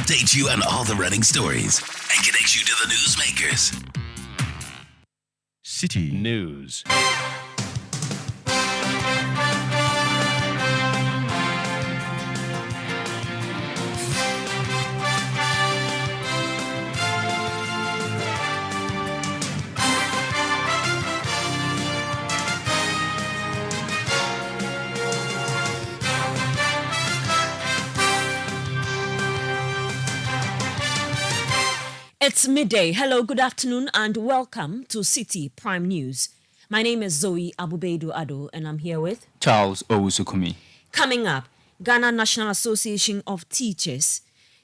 update you on all the running stories, and connect you to the newsmakers. Citi News. It's midday. Hello, good afternoon, and welcome to Citi Prime News. My name is Zoe Abubedu Ado, and I'm here with Charles Owusukumi. Coming up, Ghana National Association of Teachers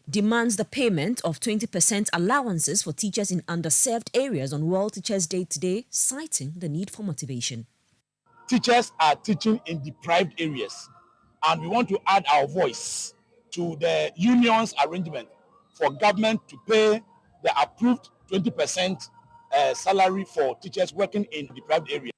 demands the payment of 20% allowances for teachers in underserved areas on World Teachers' Day today, citing the need for motivation. Teachers are teaching in deprived areas, and we want to add our voice to the union's arrangement for government to pay the approved 20% salary for teachers working in deprived areas.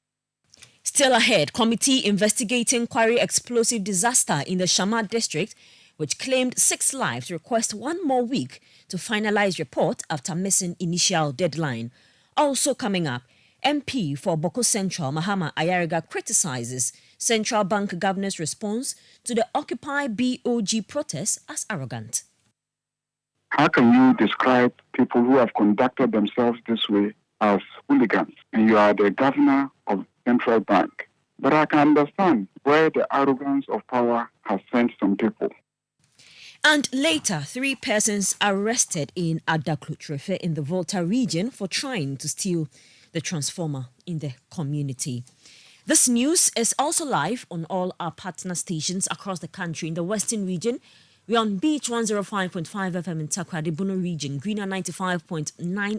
Still ahead, committee investigating Quarry explosive disaster in the Shama district, which claimed 6 lives, request 1 more week to finalize report after missing initial deadline. Also coming up, MP for Boko Central, Mahama Ayariga, criticizes Central Bank Governor's response to the Occupy BOG protest as arrogant. How can you describe people who have conducted themselves this way as hooligans? And you are the governor of Central Bank. But I can understand where the arrogance of power has sent some people. And later, 3 persons arrested in Adaklutreffe in the Volta region for trying to steal the transformer in the community. This news is also live on all our partner stations across the country. In the Western region, we're on Beach 105.5 FM in Takrady, Bono region, Greener 95.9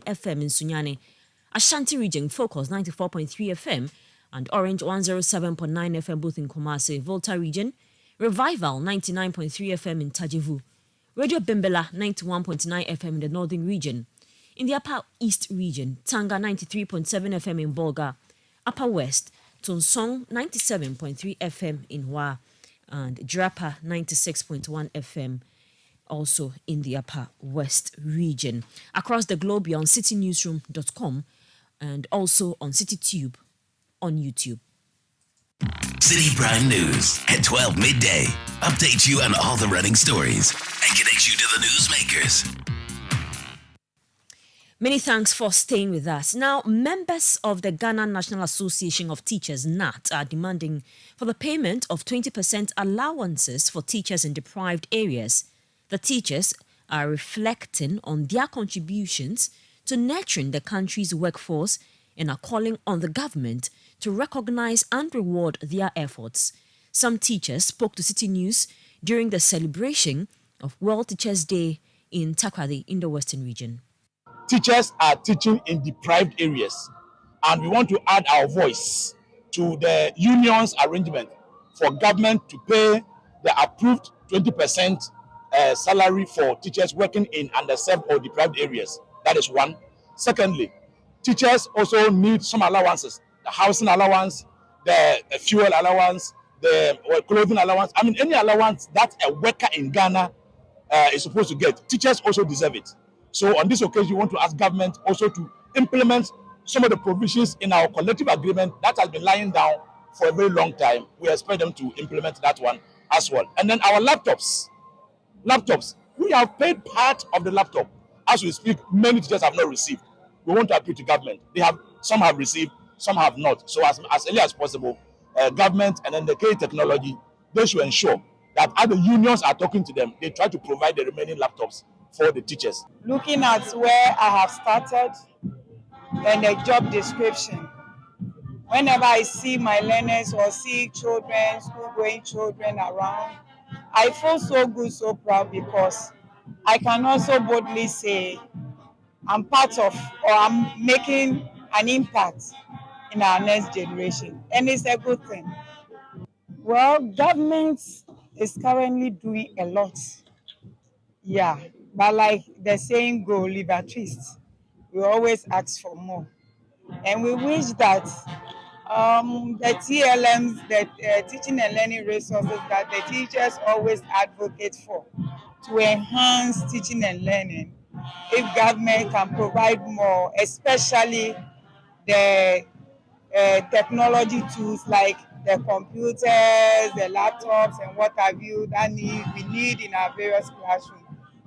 FM in Sunyani, Ashanti region, Focus 94.3 FM, and Orange 107.9 FM both in Kumasi, Volta region, Revival 99.3 FM in Tajivu, Radio Bembela 91.9 FM in the Northern region. In the Upper East region, Tanga 93.7 FM in Bolga, Upper West, Tonsong 97.3 FM in Hua, and Drapa 96.1 FM also in the Upper West region. Across the globe, you're on citinewsroom.com and also on CityTube on YouTube. Citi Prime News at 12 midday. Update you on all the running stories and connect you to the newsmakers. Many thanks for staying with us. Now, members of the Ghana National Association of Teachers, NAT, are demanding for the payment of 20% allowances for teachers in deprived areas. The teachers are reflecting on their contributions to nurturing the country's workforce and are calling on the government to recognize and reward their efforts. Some teachers spoke to Citi News during the celebration of World Teachers' Day in Takrady in the Western region. Teachers are teaching in deprived areas, and we want to add our voice to the union's arrangement for government to pay the approved 20% salary for teachers working in underserved or deprived areas. That is one. Secondly, teachers also need some allowances, the housing allowance, the fuel allowance, the clothing allowance. I mean, any allowance that a worker in Ghana is supposed to get. Teachers also deserve it. So on this occasion, we want to ask government also to implement some of the provisions in our collective agreement that has been lying down for a very long time. We expect them to implement that one as well. And then our laptops, we have paid part of the laptop. As we speak, many teachers have not received. We want to appeal to government. Some have received, some have not. So as early as possible, government and then the K technology, they should ensure that other unions are talking to them. They try to provide the remaining laptops for the teachers. Looking at where I have started and the job description, whenever I see my learners or see children, school-going children around, I feel so good, so proud, because I can also boldly say I'm part of, or I'm making an impact in our next generation, and it's a good thing. Well, government is currently doing a lot. Yeah. But like the saying go, live at least. We always ask for more. And we wish that the TLMs, the teaching and learning resources that the teachers always advocate for, to enhance teaching and learning if government can provide more, especially the technology tools like the computers, the laptops, and what have you that we need in our various classrooms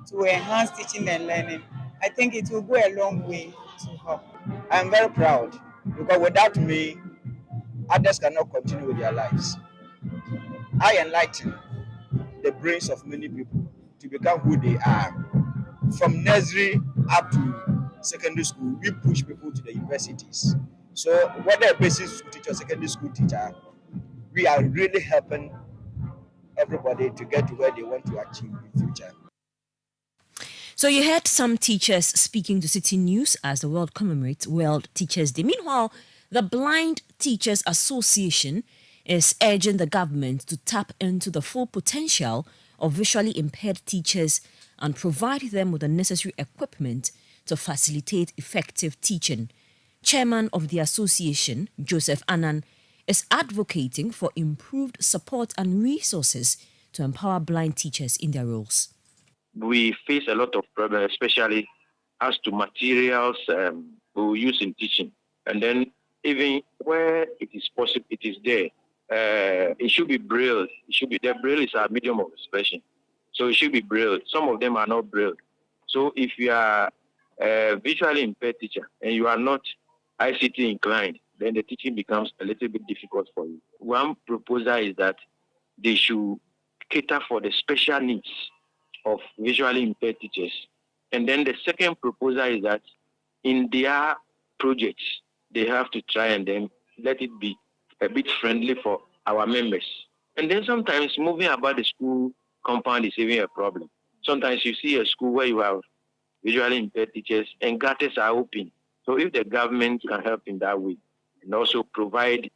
to enhance teaching and learning. I think it will go a long way to help. I'm very proud because without me, others cannot continue with their lives. I enlighten the brains of many people to become who they are. From nursery up to secondary school, we push people to the universities. So whether a basic school teacher or secondary school teacher, we are really helping everybody to get to where they want to achieve in future. So you heard some teachers speaking to Citi News as the world commemorates World Teachers Day. Meanwhile, the Blind Teachers Association is urging the government to tap into the full potential of visually impaired teachers and provide them with the necessary equipment to facilitate effective teaching. Chairman of the association, Joseph Annan, is advocating for improved support and resources to empower blind teachers in their roles. We face a lot of problems, especially as to materials we use in teaching. And then even where it is possible, it is there. It should be braille. Braille is a medium of expression. So it should be braille. Some of them are not braille. So if you are a visually impaired teacher and you are not ICT inclined, then the teaching becomes a little bit difficult for you. One proposal is that they should cater for the special needs of visually impaired teachers. And then the second proposal is that in their projects, they have to try and then let it be a bit friendly for our members. And then sometimes moving about the school compound is even a problem. Sometimes you see a school where you have visually impaired teachers and gutters are open. So if the government can help in that way and also provide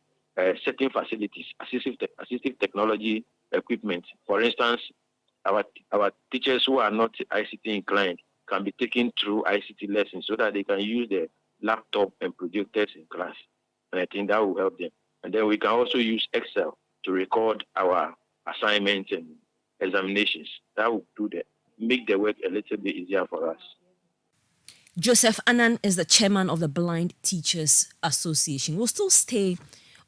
certain facilities, assistive technology equipment, for instance, our teachers who are not ICT inclined can be taken through ICT lessons so that they can use their laptop and projectors in class. And I think that will help them. And then we can also use Excel to record our assignments and examinations. That will make the work a little bit easier for us. Joseph Annan is the chairman of the Blind Teachers Association. We'll still stay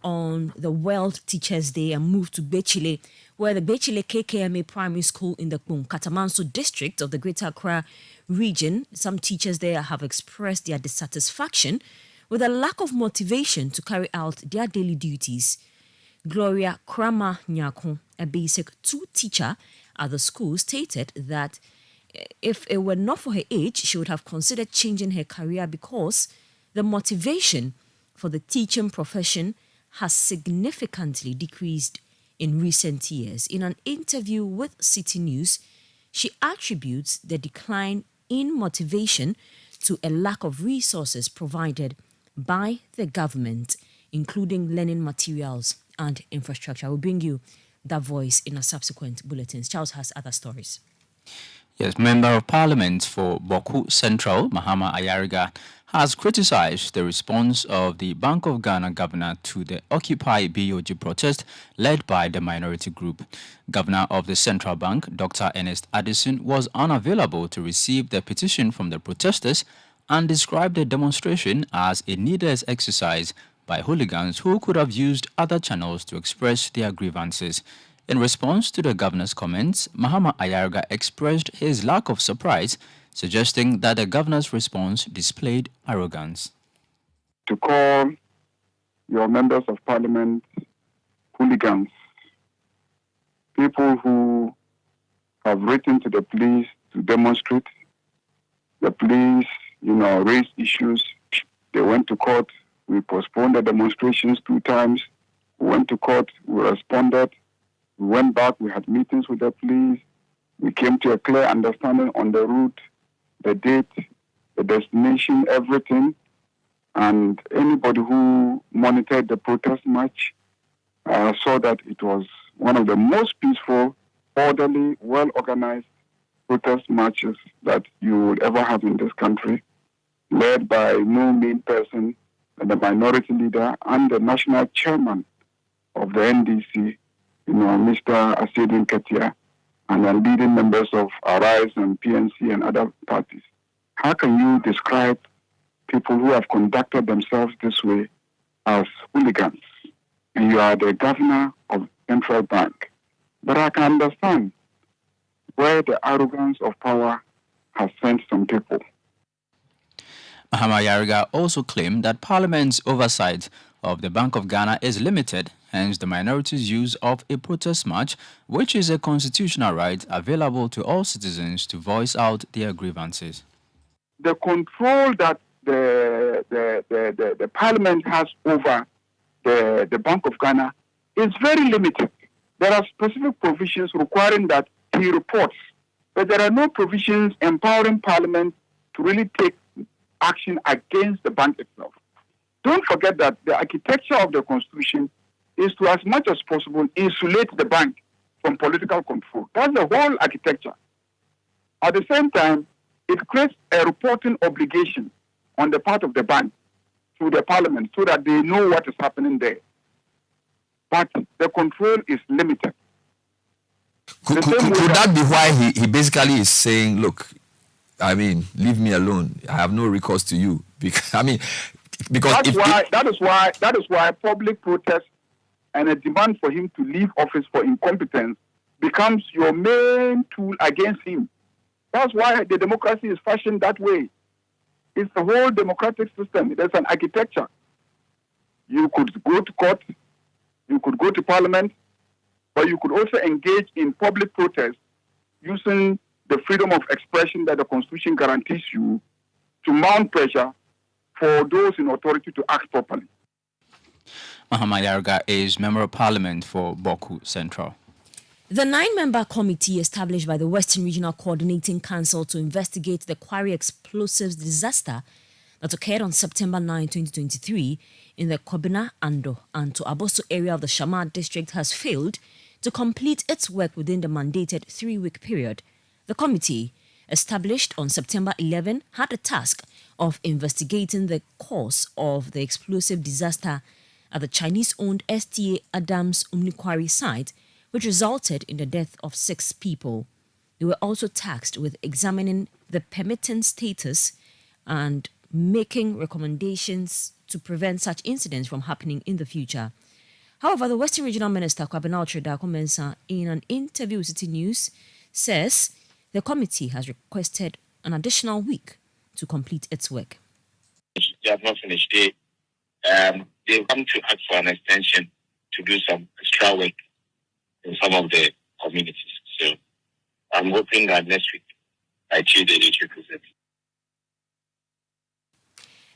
on the World Teachers Day and move to Bechile, where the Bechile KKMA Primary School in the Katamanso district of the Greater Accra region, some teachers there have expressed their dissatisfaction with a lack of motivation to carry out their daily duties. Gloria Krama Nyako, a basic 2 teacher at the school, stated that if it were not for her age, she would have considered changing her career because the motivation for the teaching profession has significantly decreased in recent years. In an interview with Citi News, she attributes the decline in motivation to a lack of resources provided by the government, including learning materials and infrastructure. I will bring you that voice in a subsequent bulletins. Charles has other stories. Yes, Member of Parliament for Boku Central, Mahama Ayariga, has criticized the response of the Bank of Ghana governor to the Occupy BOG protest led by the minority group. Governor of the Central Bank, Dr. Ernest Addison, was unavailable to receive the petition from the protesters and described the demonstration as a needless exercise by hooligans who could have used other channels to express their grievances. In response to the governor's comments, Mahama Ayariga expressed his lack of surprise, suggesting that the governor's response displayed arrogance. To call your members of parliament hooligans, people who have written to the police to demonstrate, the police, raised issues, they went to court, we postponed the demonstrations 2 times, we went to court, we responded, we went back, we had meetings with the police, we came to a clear understanding on the route, the date, the destination, everything. And anybody who monitored the protest march saw that it was one of the most peaceful, orderly, well-organized protest marches that you would ever have in this country, led by no main person, the minority leader, and the national chairman of the NDC, Mr. Asedin Katia. and then leading members of Arise and PNC and other parties. How can you describe people who have conducted themselves this way as hooligans? And you are the governor of Central Bank. But I can understand where the arrogance of power has sent some people. Mahama Yariga also claimed that Parliament's oversight of the Bank of Ghana is limited, hence the minority's use of a protest march, which is a constitutional right available to all citizens to voice out their grievances. The control that the Parliament has over the Bank of Ghana is very limited. There are specific provisions requiring that he reports, but there are no provisions empowering Parliament to really take action against the bank itself. Don't forget that the architecture of the Constitution is to, as much as possible, insulate the bank from political control. That's the whole architecture. At the same time, it creates a reporting obligation on the part of the bank to the Parliament so that they know what is happening there. But the control is limited. Could that be why he basically is saying, look, I mean, leave me alone. I have no recourse to you. Because that is why public protest and a demand for him to leave office for incompetence becomes your main tool against him. That's why the democracy is fashioned that way. It's the whole democratic system. There's an architecture. You could go to court, you could go to Parliament, but you could also engage in public protest using the freedom of expression that the Constitution guarantees you to mount pressure for those in authority to act properly. Mahama Yariga is Member of Parliament for Boku Central. The 9-member committee established by the Western Regional Coordinating Council to investigate the quarry explosives disaster that occurred on September 9, 2023 in the Kobina, Ando and to Aboso area of the Shamar district has failed to complete its work within the mandated 3-week period. The committee, established on September 11, had the task of investigating the cause of the explosive disaster at the Chinese-owned STA Adams Umni site, which resulted in the death of 6 people. They were also tasked with examining the permitting status and making recommendations to prevent such incidents from happening in the future. However, the Western Regional Minister, Kwabena Okyere, in an interview with Citi News, says the committee has requested an additional week to complete its work. They have not finished. They've come to ask for an extension to do some extra work in some of the communities. So I'm hoping that next week, by Tuesday, they should present.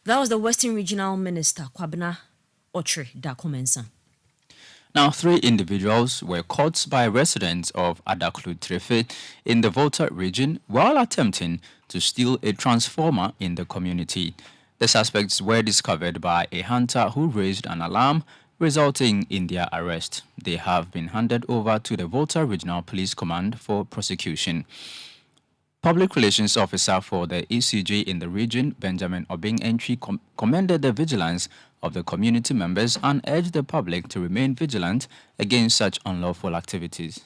That was the Western Regional Minister, Kwabena Okyere. Now, 3 individuals were caught by residents of Adaklu Trefe in the Volta region while attempting to steal a transformer in the community. The suspects were discovered by a hunter who raised an alarm, resulting in their arrest. They have been handed over to the Volta Regional Police Command for prosecution. Public Relations Officer for the ECJ in the region, Benjamin Obing Entry, commended the vigilance of the community members and urged the public to remain vigilant against such unlawful activities.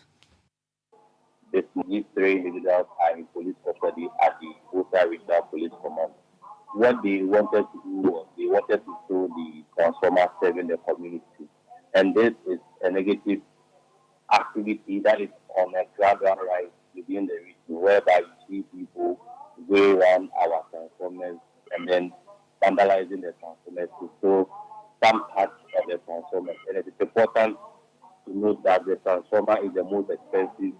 These 3 individuals are in police custody at the Volta Regional Police Command. What they wanted to do was they wanted to show the transformer serving the community. And this is a negative activity that is on a gradual rise within the region, whereby you see people go around our transformers and then vandalizing the transformers to show some parts of the transformers. And it is important to note that the transformer is the most expensive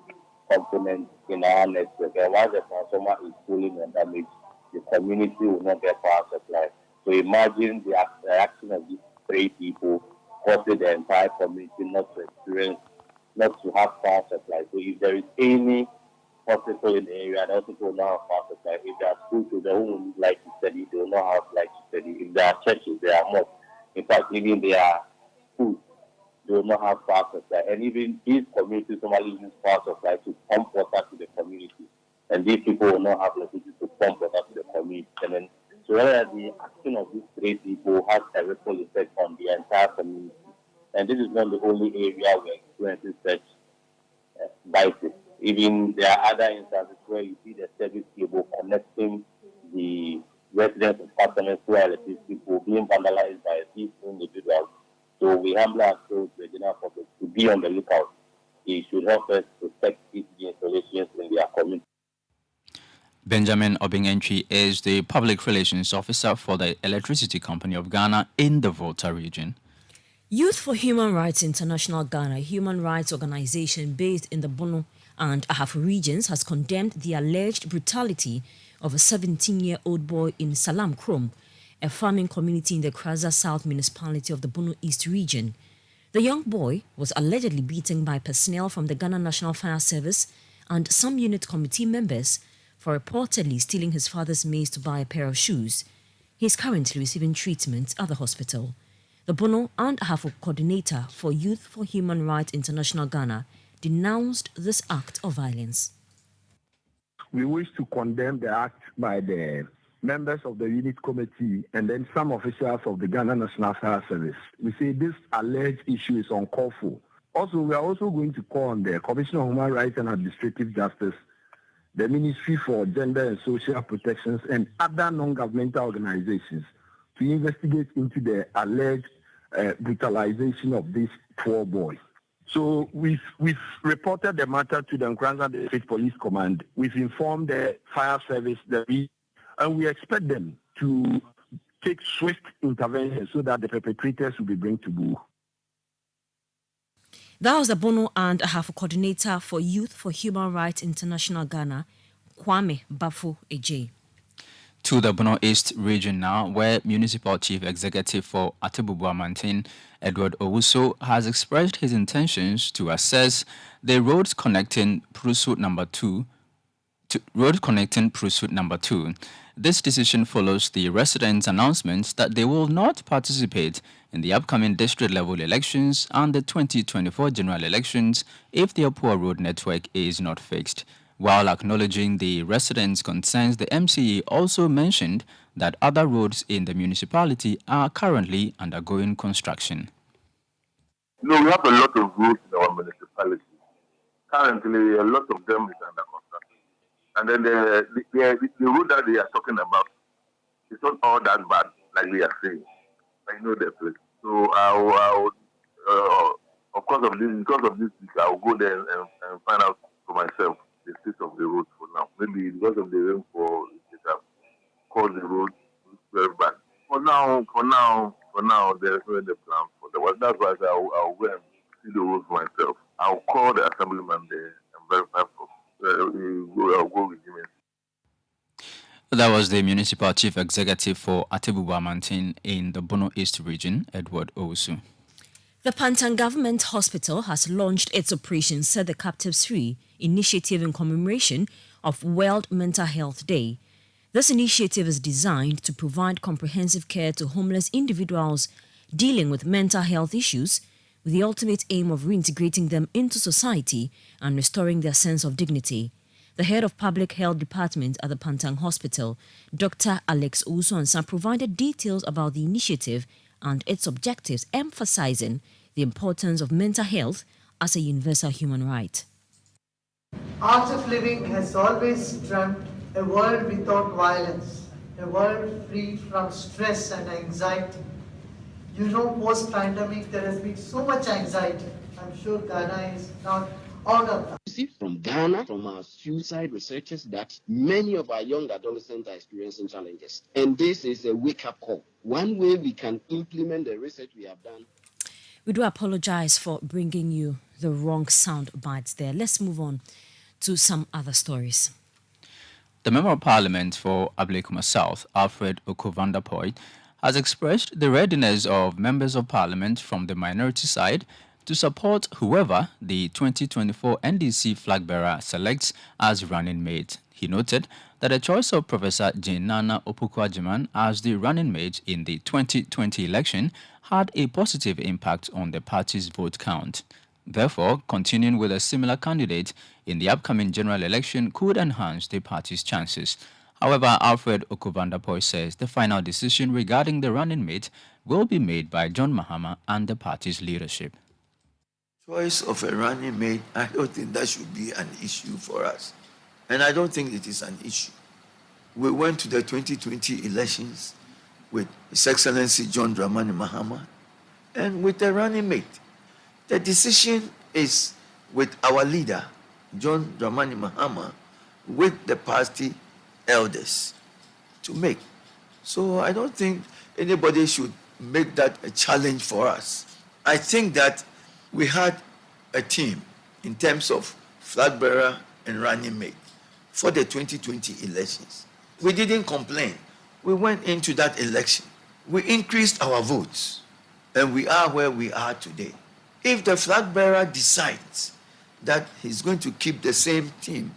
component in our network. And once the transformer is stolen and damaged, the community will not get power supply. So imagine the reaction of these 3 people causing the entire community not to have power supply. So if there is any hospital in the area, those people will not have power supply. If there are schools, they won't like to study, they will not have like to study. If there are churches, there are mosques. In fact, even there are schools, they will not have power supply. And even these communities normally use power supply to pump water to the community. And these people will not have electricity to pump water to the community. And then, so the action of these 3 people has a ripple effect on the entire community. And this is not the only area where experiencing such vices. Even there are other instances where you see the service cable connecting the residents and customers who are electricity people being vandalized by these individuals. So we humbly ask the general public to be on the lookout. It should help us protect these installations in their community. Benjamin Obingentry is the Public Relations Officer for the Electricity Company of Ghana in the Volta region. Youth for Human Rights International Ghana, a human rights organization based in the Bono and Ahafo regions, has condemned the alleged brutality of a 17-year-old boy in Salam Krom, a farming community in the Kraza South municipality of the Bono East region. The young boy was allegedly beaten by personnel from the Ghana National Fire Service and some unit committee members for reportedly stealing his father's maize to buy a pair of shoes. He is currently receiving treatment at the hospital. The Bono and Ahafo coordinator for Youth for Human Rights International Ghana denounced this act of violence. We wish to condemn the act by the members of the unit committee and then some officials of the Ghana National Fire Service. We say this alleged issue is uncalled for. Also, we are also going to call on the Commission of Human Rights and Administrative Justice, the Ministry for Gender and Social Protections, and other non-governmental organizations to investigate into the alleged brutalization of this poor boy. So we've reported the matter to the Nkranza District Police Command. We've informed the fire service, and we expect them to take swift intervention so that the perpetrators will be brought to book. That was the Bono and Ahafo coordinator for Youth for Human Rights International Ghana, Kwame Bafo Eje. To the Bono East region now, where Municipal Chief Executive for Atebubu Mountain, Edward Owusu, has expressed his intentions to assess the roads connecting Pursuit Number 2. This decision follows the residents' announcements that they will not participate in the upcoming district-level elections and the 2024 general elections if their poor road network is not fixed. While acknowledging the residents' concerns, the MCE also mentioned that other roads in the municipality are currently undergoing construction. We have a lot of roads in our municipality. Currently, a lot of them is under construction. And then the road that they are talking about is not all that bad, like they are saying. I know the place. So because of this, I will go there and find out for myself the state of the road for now. Maybe because of the rainfall, it has caused the road very bad. For now, there is no any plan for the work. That's why I'll go and see the road for myself. I'll call the assemblyman there and verify I'll go with him. That was the Municipal Chief Executive for Atebubu Mountain in the Bono East region, Edward Owusu. The Pantan Government Hospital has launched its Operation Set the Captives Free initiative in commemoration of World Mental Health Day. This initiative is designed to provide comprehensive care to homeless individuals dealing with mental health issues, with the ultimate aim of reintegrating them into society and restoring their sense of dignity. The head of Public Health Department at the Pantang Hospital, Dr. Alex Usuansa, provided details about the initiative and its objectives, emphasizing the importance of mental health as a universal human right. Art of Living has always dreamt a world without violence, a world free from stress and anxiety. Post-pandemic, there has been so much anxiety. I'm sure Ghana is not out of that. See from Ghana, from our suicide researchers, that many of our young adolescents are experiencing challenges. And this is a wake-up call. One way we can implement the research we have done. We do apologize for bringing you the wrong sound bites there. Let's move on to some other stories. The Member of Parliament for Ablekuma South, Alfred Okovandapoy, has expressed the readiness of members of Parliament from the minority side to support whoever the 2024 NDC flag bearer selects as running mate. He noted that the choice of Professor Jane Nana Opukwajiman as the running mate in the 2020 election had a positive impact on the party's vote count. Therefore, continuing with a similar candidate in the upcoming general election could enhance the party's chances. However, Alfred Okovandapoy says the final decision regarding the running mate will be made by John Mahama and the party's leadership. choice of a running mate, I don't think that should be an issue for us. And I don't think it is an issue. We went to the 2020 elections with His Excellency John Dramani Mahama and with a running mate. The decision is with our leader, John Dramani Mahama, with the party elders to make. So I don't think anybody should make that a challenge for us. I think that we had a team in terms of flag bearer and running mate for the 2020 elections. We didn't complain. We went into that election. We increased our votes, and we are where we are today. If the flag bearer decides that he's going to keep the same team,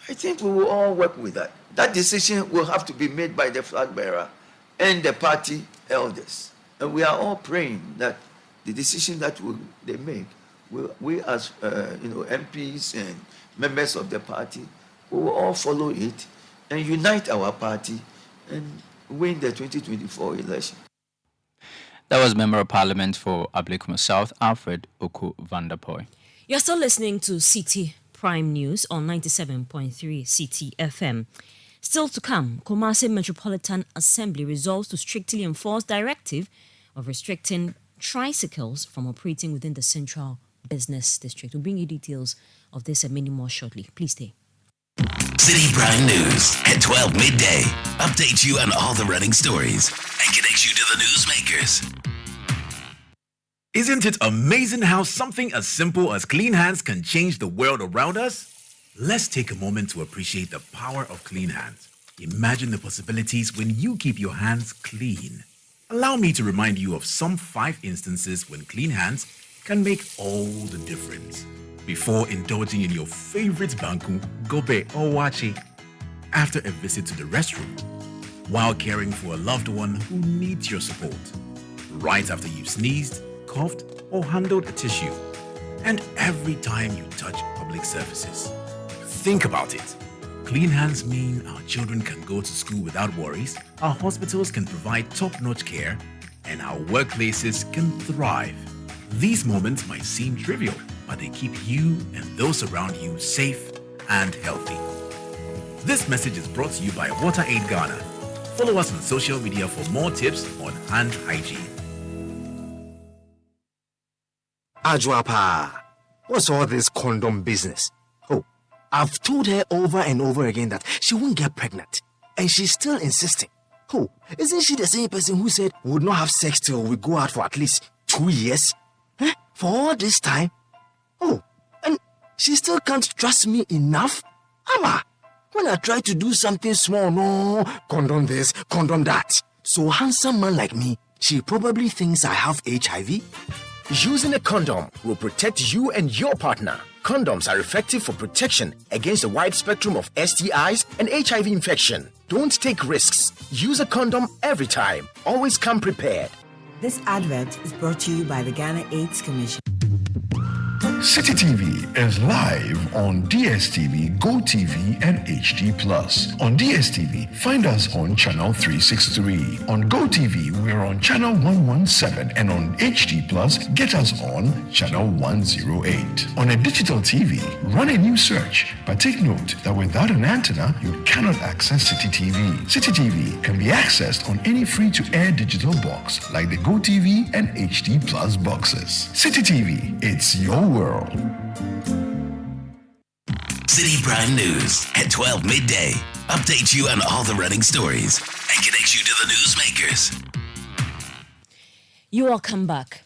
I think we will all work with that. That decision will have to be made by the flag bearer and the party elders. And we are all praying that the decision that they make, we as MPs and members of the party, we will all follow it and unite our party and win the 2024 election. That was Member of Parliament for Ablekuma South, Alfred Oku Vanderpoy. You're still listening to Citi Prime News on 97.3 Citi FM. Still to come, Kumasi Metropolitan Assembly resolves to strictly enforce directive of restricting tricycles from operating within the Central Business District. We'll bring you details of this and many more shortly. Please stay. Citi Prime News at 12 midday. Updates you on all the running stories and connects you to the newsmakers. Isn't it amazing how something as simple as clean hands can change the world around us? Let's take a moment to appreciate the power of clean hands. Imagine the possibilities when you keep your hands clean. Allow me to remind you of some 5 instances when clean hands can make all the difference. Before indulging in your favorite banku, gobe or wache. After a visit to the restroom. While caring for a loved one who needs your support. Right after you've sneezed, coughed, or handled a tissue. And every time you touch public surfaces. Think about it. Clean hands mean our children can go to school without worries, our hospitals can provide top-notch care, and our workplaces can thrive. These moments might seem trivial, but they keep you and those around you safe and healthy. This message is brought to you by WaterAid Ghana. Follow us on social media for more tips on hand hygiene. Ajwapa, what's all this condom business? Oh, I've told her over and over again that she won't get pregnant, and she's still insisting. Oh, isn't she the same person who said we would not have sex till we go out for at least 2 years? For all this time? Oh, and she still can't trust me enough? Ama, when I try to do something small, no, condom this, condom that. So handsome man like me, she probably thinks I have HIV. Using a condom will protect you and your partner. Condoms are effective for protection against a wide spectrum of STIs and HIV infection. Don't take risks. Use a condom every time. Always come prepared. This advert is brought to you by the Ghana AIDS Commission. Citi TV is live on DSTV, GoTV, and HD+. On DSTV, find us on channel 363. On GoTV, we're on channel 117, and on HD+, get us on channel 108. On a digital TV, run a new search, but take note that without an antenna, you cannot access Citi TV. Citi TV can be accessed on any free-to-air digital box, like the GoTV and HD+ boxes. Citi TV, it's your world. Citi Prime News at 12 midday. Updates you on all the running stories and connects you to the newsmakers. You all come back.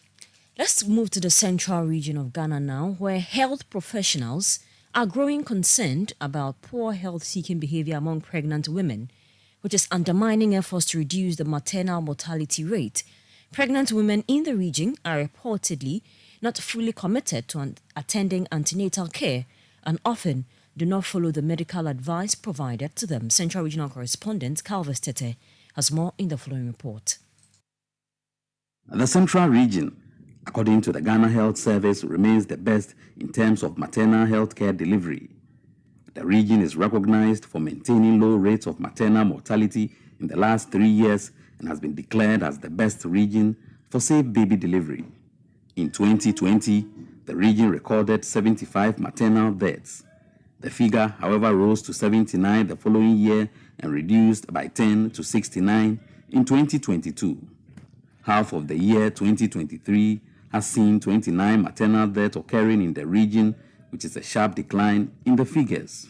Let's move to the central region of Ghana now, where health professionals are growing concerned about poor health-seeking behavior among pregnant women, which is undermining efforts to reduce the maternal mortality rate. Pregnant women in the region are reportedly not fully committed to attending antenatal care and often do not follow the medical advice provided to them. Central Regional Correspondent Calvis Tete has more in the following report. The Central Region, according to the Ghana Health Service, remains the best in terms of maternal health care delivery. The region is recognized for maintaining low rates of maternal mortality in the last 3 years and has been declared as the best region for safe baby delivery. In 2020, the region recorded 75 maternal deaths. The figure, however, rose to 79 the following year and reduced by 10 to 69 in 2022. Half of the year 2023 has seen 29 maternal deaths occurring in the region, which is a sharp decline in the figures.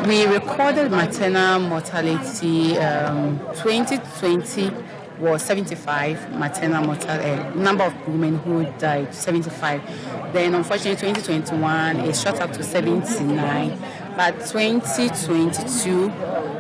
We recorded maternal mortality 2020 was 75 maternal mortality, number of women who died, 75. Then unfortunately 2021 it shot up to 79, but 2022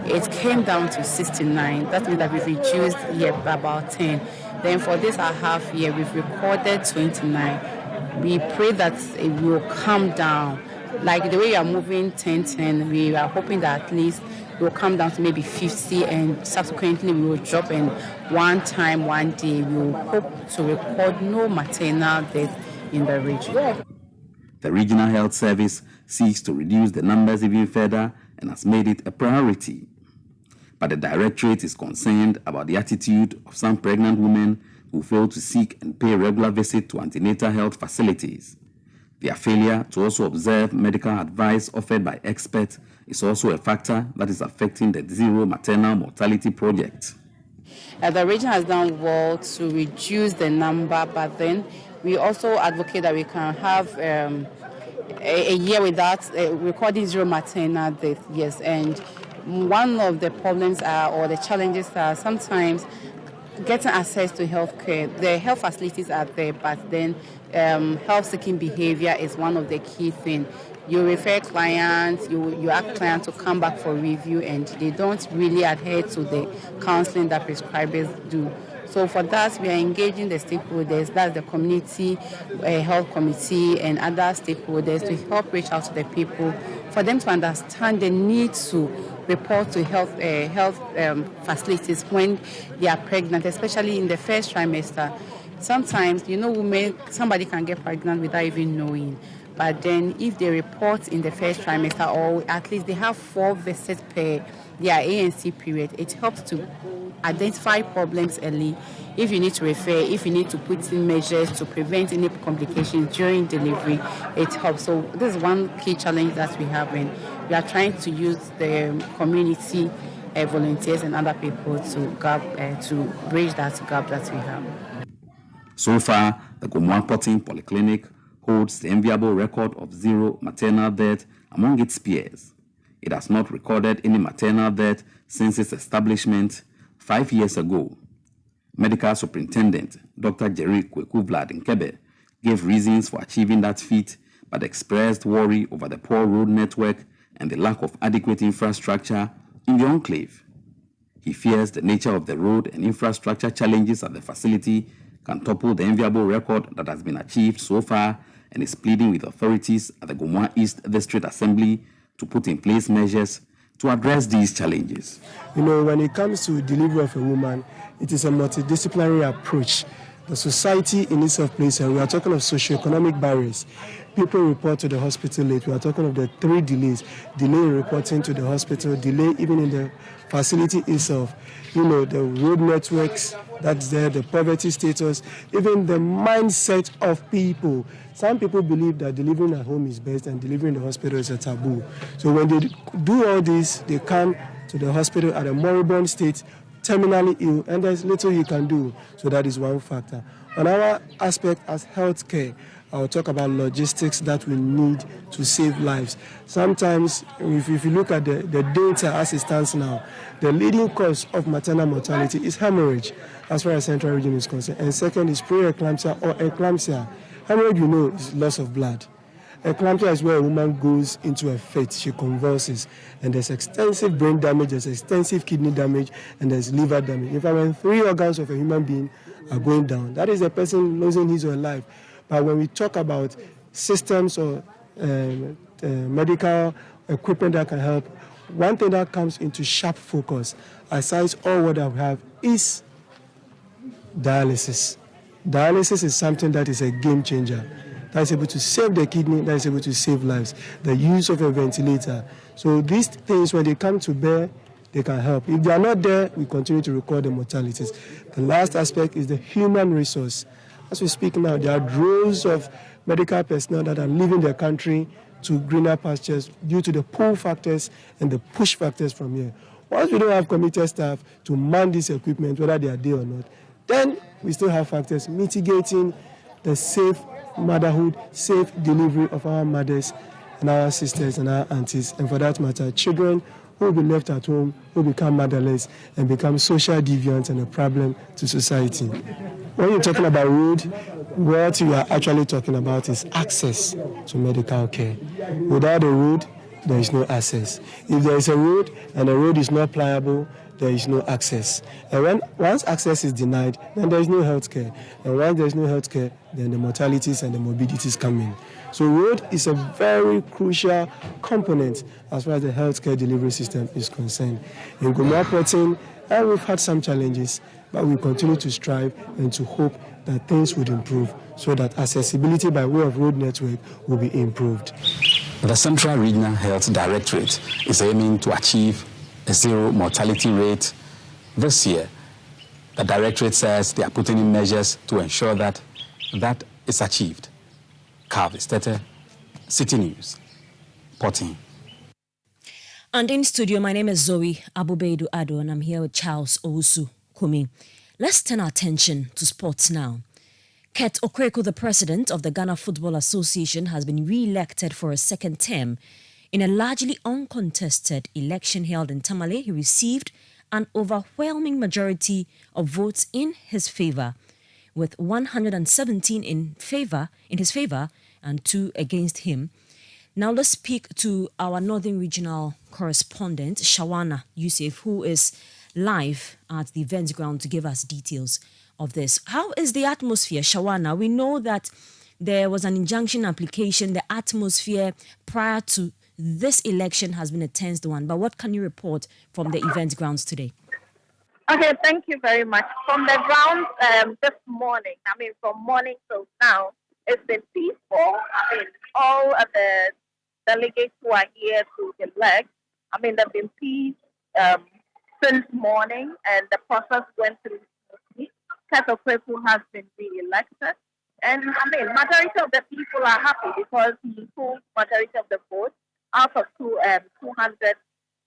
it came down to 69. That means that we've reduced by about 10. Then for this our half year we've recorded 29. We pray that it will come down. Like the way we are moving 10-10, we are hoping that at least it will come down to maybe 50, and subsequently we will drop in one day. We will hope to record no maternal death in the region. The Regional Health Service seeks to reduce the numbers even further and has made it a priority. But the Directorate is concerned about the attitude of some pregnant women who fail to seek and pay regular visits to antenatal health facilities. Their failure to also observe medical advice offered by experts is also a factor that is affecting the Zero Maternal Mortality Project. The region has done well to reduce the number, but then we also advocate that we can have a year without recording zero maternal death. Yes, and one of the problems or the challenges are sometimes getting access to healthcare. The health facilities are there, but then health-seeking behavior is one of the key things. You refer clients, you ask clients to come back for review, and they don't really adhere to the counseling that prescribers do. So for that, we are engaging the stakeholders, that's the community health committee and other stakeholders, to help reach out to the people, for them to understand the need to report to health facilities when they are pregnant, especially in the first trimester. Sometimes, women, somebody can get pregnant without even knowing. But then if they report in the first trimester, or at least they have 4 visits per their ANC period, it helps to identify problems early. If you need to refer, if you need to put in measures to prevent any complications during delivery, it helps. So this is one key challenge that we have, and we are trying to use the community volunteers and other people to bridge that gap that we have. So far, the Gomwa-Potin Polyclinic holds the enviable record of zero maternal death among its peers. It has not recorded any maternal death since its establishment 5 years ago. Medical Superintendent Dr. Jerry Kwekuvlad Nkebe gave reasons for achieving that feat, but expressed worry over the poor road network and the lack of adequate infrastructure in the enclave. He fears the nature of the road and infrastructure challenges at the facility can topple the enviable record that has been achieved so far, and is pleading with authorities at the Gomwa East District Assembly to put in place measures to address these challenges. When it comes to delivery of a woman, it is a multidisciplinary approach. The society in itself plays, and we are talking of socioeconomic barriers. People report to the hospital late. We are talking of the 3 delays. Delay in reporting to the hospital, delay even in the facility itself. The road networks that's there, the poverty status, even the mindset of people. Some people believe that delivering at home is best and delivering in the hospital is a taboo. So when they do all this, they come to the hospital at a moribund state, terminally ill, and there's little you can do. So that is one factor. On our aspect as healthcare, I'll talk about logistics that we need to save lives. Sometimes, if you look at the data as it stands now, the leading cause of maternal mortality is hemorrhage, as far as Central Region is concerned. And second is preeclampsia or eclampsia. Hemorrhage, is loss of blood. Eclampsia is where a woman goes into a fit, she convulses, and there's extensive brain damage, there's extensive kidney damage, and there's liver damage. In fact, when 3 organs of a human being are going down, that is a person losing his or her life. But when we talk about systems or medical equipment that can help, one thing that comes into sharp focus, aside all what I have, is dialysis. Dialysis is something that is a game changer. That is able to save the kidney, that is able to save lives. The use of a ventilator. So these things, when they come to bear, they can help. If they are not there, we continue to record the mortalities. The last aspect is the human resource. As we speak now, there are droves of medical personnel that are leaving their country to greener pastures due to the pull factors and the push factors from here. Once we don't have committed staff to man this equipment, whether they are there or not, then we still have factors mitigating the safe motherhood, safe delivery of our mothers and our sisters and our aunties, and for that matter, children who will be left at home, who become motherless and become social deviants and a problem to society. When you're talking about road, what you are actually talking about is access to medical care. Without a road, there is no access. If there is a road and the road is not pliable, there is no access. And once access is denied, then there is no health care. And once there is no health care, then the mortalities and the morbidities come in. So road is a very crucial component as far as the healthcare delivery system is concerned. In Gomorrah, we've had some challenges, but we continue to strive and to hope that things would improve so that accessibility by way of road network will be improved. The Central Regional Health Directorate is aiming to achieve a zero mortality rate this year. The Directorate says they are putting in measures to ensure that that is achieved. Carvis Tete, City News, reporting. And in studio, my name is Zoe Abubeidu Ado, and I'm here with Charles Owusu Kumi. Let's turn our attention to sports now. Ket Okoeko, the president of the Ghana Football Association, has been re-elected for a second term. In a largely uncontested election held in Tamale, he received an overwhelming majority of votes in his favor, with 117 in his favor and 2 against him. Now let's speak to our Northern Regional correspondent, Shawana Yusuf, who is live at the events ground to give us details of this. How is the atmosphere, Shawana? We know that there was an injunction application. The atmosphere prior to this election has been a tense one, but what can you report from the events grounds today? Okay, thank you very much. From the grounds this morning, from morning till now, it's been peaceful. All of the delegates who are here to elect, they've been peace since morning, and the process went through smoothly. Ket Okoeko has been re-elected, and majority of the people are happy because he pulled majority of the votes out of 200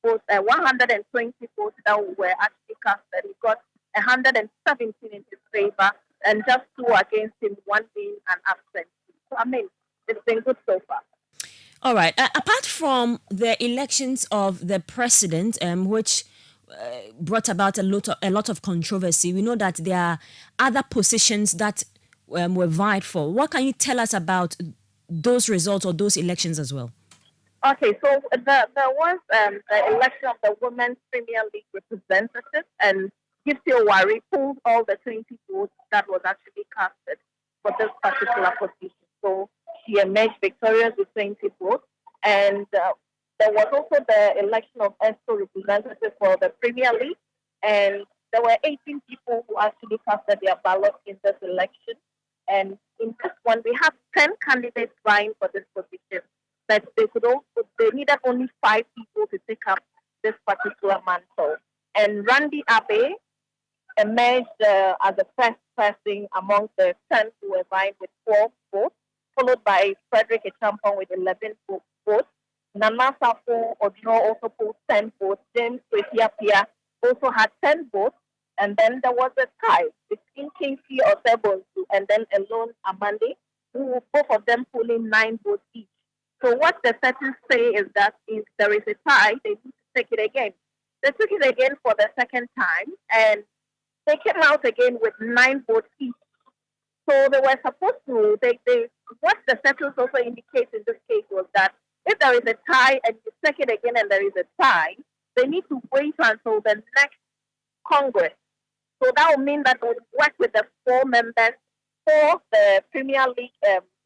votes, 120 votes that were actually casted. He got 117 in his favor and just 2 against him, 1 being an absent. So, it's been good so far. All right. Apart from the elections of the president, which brought about a lot of controversy, we know that there are other positions that were vied for. What can you tell us about those results or those elections as well? Okay, so there was the election of the Women's Premier League representative, and Gifty Owari pulled all the 20 votes that was actually casted for this particular position. So she emerged victorious with 20 votes. And there was also the election of ESCO representative for the Premier League, and there were 18 people who actually casted their ballot in this election. And in this one, we have 10 candidates vying for this position. But they needed only 5 people to take up this particular mantle. And Randy Abe emerged as the first person among the 10 who were vying with 12 votes, followed by Frederick Echampong with 11 votes. Nana Safo Odino also pulled 10 votes. James Kwesiapia also had 10 votes. And then there was a tie between Kingsley Osebonsu and then Elon Amande, who both of them pulling 9 votes each. So what the settings say is that if there is a tie, they need to take it again. They took it again for the second time, and they came out again with 9 votes each. So they were supposed to, what the settings also indicates in this case was that if there is a tie and you take it again and there is a tie, they need to wait until the next Congress. So that will mean that they would work with the 4 members for the Premier League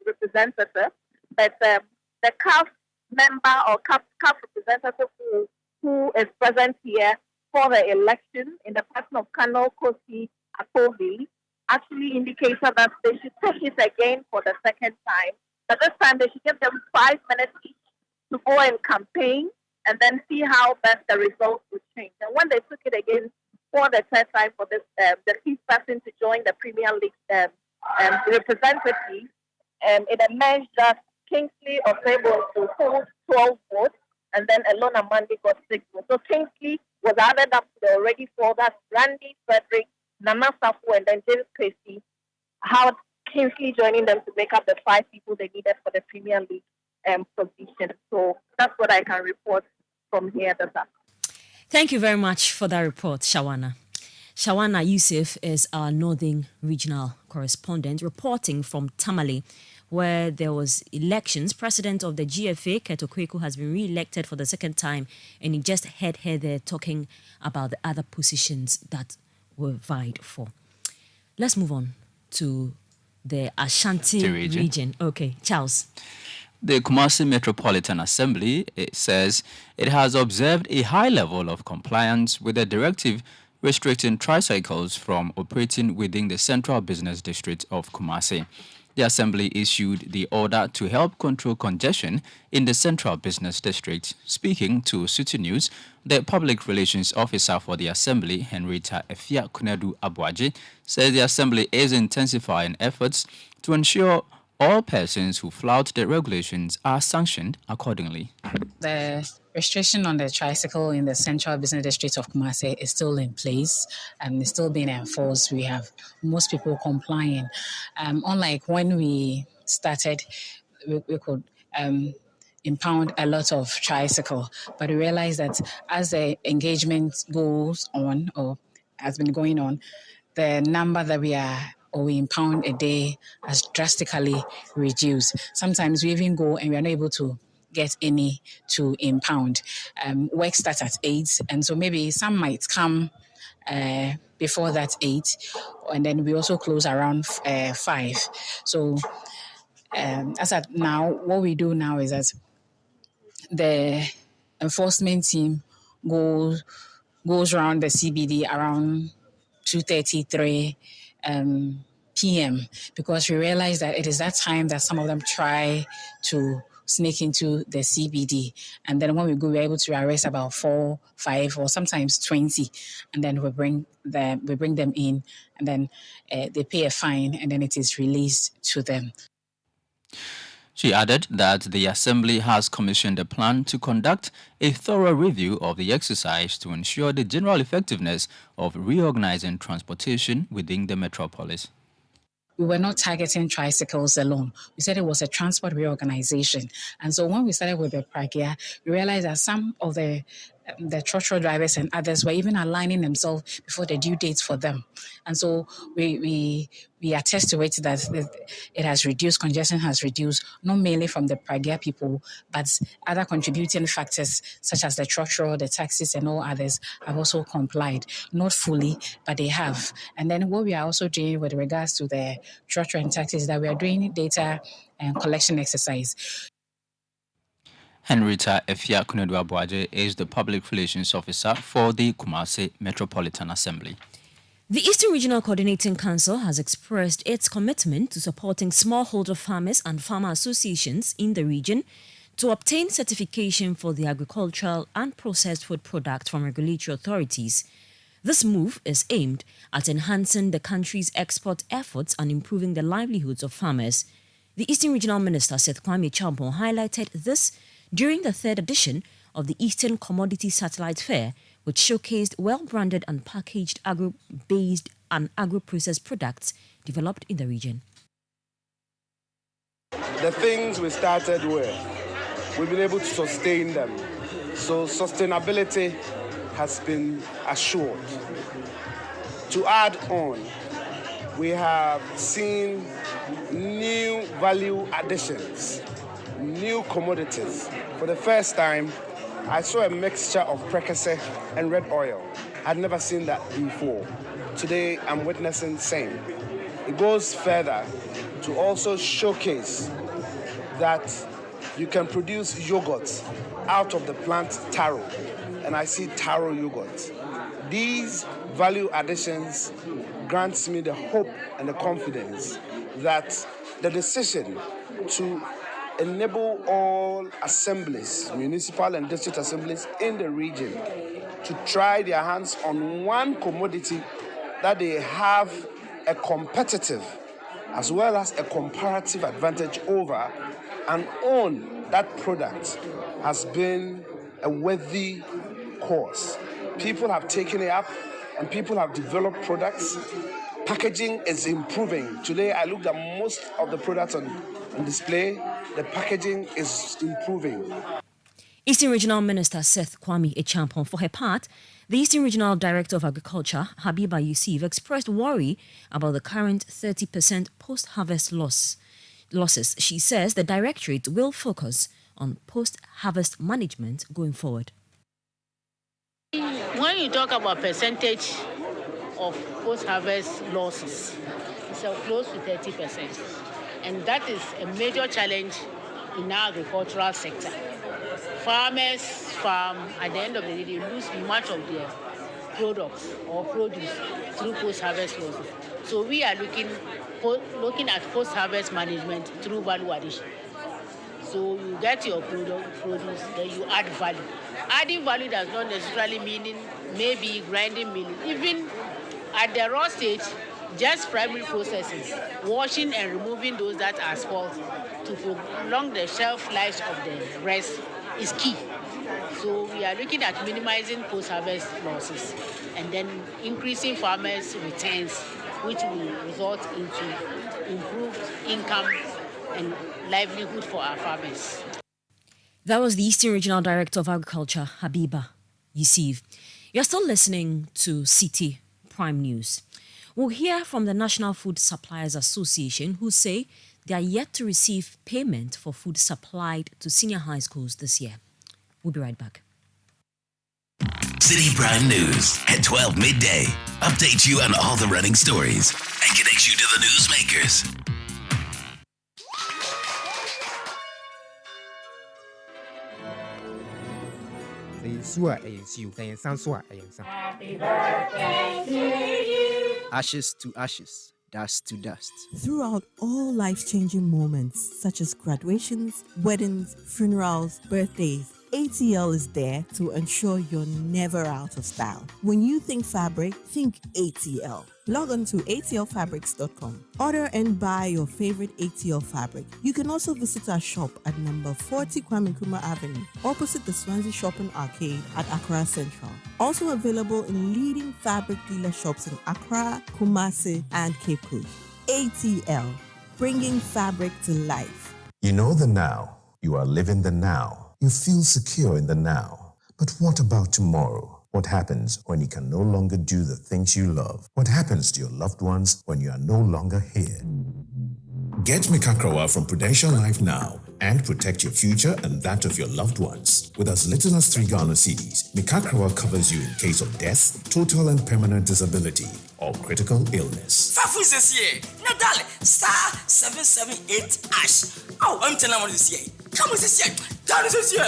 representative, but the CAF member or CAF representative who is present here for the election in the person of Colonel Kosi Akovi actually indicated that they should take it again for the second time. But this time they should give them 5 minutes each to go and campaign and then see how best the results would change. And when they took it again for the third time for this, the 5th person to join the Premier League representatives, it emerged that Kingsley Osebo hold 12 votes, and then Elona Mandi got 6 votes. So Kingsley was added up to the already 4. That's Randy, Frederick, Nana Safu, and then James Christie. How Kingsley joining them to make up the 5 people they needed for the Premier League position. So that's what I can report from here. Thank you very much for that report, Shawana. Shawana Yusuf is our Northern Regional Correspondent reporting from Tamale, where there was elections. President of the GFA, Keto Kweku, has been re-elected for the second time, and he just heard her there talking about the other positions that were vied for. Let's move on to the Ashanti region. Okay, Charles. The Kumasi Metropolitan Assembly, it says it has observed a high level of compliance with the directive restricting tricycles from operating within the Central Business District of Kumasi. The Assembly issued the order to help control congestion in the Central Business District. Speaking to Citi News, the Public Relations Officer for the Assembly, Henrietta Efia Kunedu Abuaji, says the Assembly is intensifying efforts to ensure all persons who flout the regulations are sanctioned accordingly. The restriction on the tricycle in the Central Business District of Kumasi is still in place and is still being enforced. We have most people complying. Unlike when we started, we could impound a lot of tricycle, but we realized that as the engagement goes on or has been going on, the number that we impound a day has drastically reduced. Sometimes we even go and we are not able to get any to impound. Work starts at 8, and so maybe some might come before that 8, and then we also close around 5. So as at now, what we do now is that the enforcement team goes around the CBD around 2:33 p.m. because we realize that it is that time that some of them try to sneak into the CBD, and then when we go, we're able to arrest about 4, 5, or sometimes 20, and then we bring them in, and then they pay a fine, and then it is released to them. She added that the Assembly has commissioned a plan to conduct a thorough review of the exercise to ensure the general effectiveness of reorganizing transportation within the metropolis. We were not targeting tricycles alone. We said it was a transport reorganization. And so when we started with the Pragia, we realized that some of the trotro drivers and others were even aligning themselves before the due dates for them. And so we attest to it that it has reduced, congestion has reduced, not mainly from the Pragia people, but other contributing factors such as the trotro, the taxis and all others have also complied. Not fully, but they have. And then what we are also doing with regards to the trotro and taxis is that we are doing data and collection exercise. Henrietta Efia Kunedu Abuaje is the Public Relations Officer for the Kumasi Metropolitan Assembly. The Eastern Regional Coordinating Council has expressed its commitment to supporting smallholder farmers and farmer associations in the region to obtain certification for the agricultural and processed food products from regulatory authorities. This move is aimed at enhancing the country's export efforts and improving the livelihoods of farmers. The Eastern Regional Minister, Seth Kwame Champon, highlighted this during the 3rd edition of the Eastern Commodity Satellite Fair, which showcased well-branded and packaged agro-based and agro-processed products developed in the region. The things we started with, we've been able to sustain them. So sustainability has been assured. To add on, we have seen new value additions, new commodities. For the first time, I saw a mixture of precursor and red oil. I'd never seen that before. Today, I'm witnessing the same. It goes further to also showcase that you can produce yogurt out of the plant taro, and I see taro yogurt. These value additions grants me the hope and the confidence that the decision to enable all assemblies, municipal and district assemblies in the region, to try their hands on one commodity that they have a competitive as well as a comparative advantage over and own that product has been a worthy cause. People have taken it up and people have developed products. Packaging is improving. Today I looked at most of the products on display. The packaging is improving. Eastern Regional Minister Seth Kwame Echampong, for her part, the Eastern Regional Director of Agriculture, Habiba Yusuf, expressed worry about the current 30% post-harvest losses. She says the Directorate will focus on post-harvest management going forward. When you talk about percentage of post-harvest losses, it's close to 30%. And that is a major challenge in our agricultural sector. Farmers farm, at the end of the day, they lose much of their products or produce through post-harvest losses. So we are looking at post-harvest management through value addition. So you get your produce, then you add value. Adding value does not necessarily mean maybe grinding milling. Even at the raw stage, just primary processes, washing and removing those that are spoiled to prolong the shelf life of the rest is key. So we are looking at minimizing post-harvest losses and then increasing farmers' returns, which will result into improved income and livelihood for our farmers. That was the Eastern Regional Director of Agriculture, Habiba Yusuf. You're still listening to Citi Prime News. We'll hear from the National Food Suppliers Association, who say they are yet to receive payment for food supplied to senior high schools this year. We'll be right back. Citi Prime News at 12 midday. Updates you on all the running stories and connects you to the newsmakers. Happy birthday to you. Ashes to ashes, dust to dust. Throughout all life-changing moments such as graduations, weddings, funerals, birthdays, ATL is there to ensure you're never out of style. When you think fabric, think ATL. Log on to atlfabrics.com. Order and buy your favorite ATL fabric. You can also visit our shop at number 40 Kwame Nkrumah Avenue, opposite the Swansea Shopping Arcade at Accra Central. Also available in leading fabric dealer shops in Accra, Kumasi, and Cape Coast. ATL, bringing fabric to life. You know the now. You are living the now. You feel secure in the now. But what about tomorrow? What happens when you can no longer do the things you love? What happens to your loved ones when you are no longer here? Get Mikakrawa from Prudential Life now and protect your future and that of your loved ones. With as little as 3 Ghana cedis, Mikakrawa covers you in case of death, total and permanent disability, or critical illness. Fafu is this year. Nadal, star 778 ash. Oh, I'm telling you this year. Come on this year. Down this year.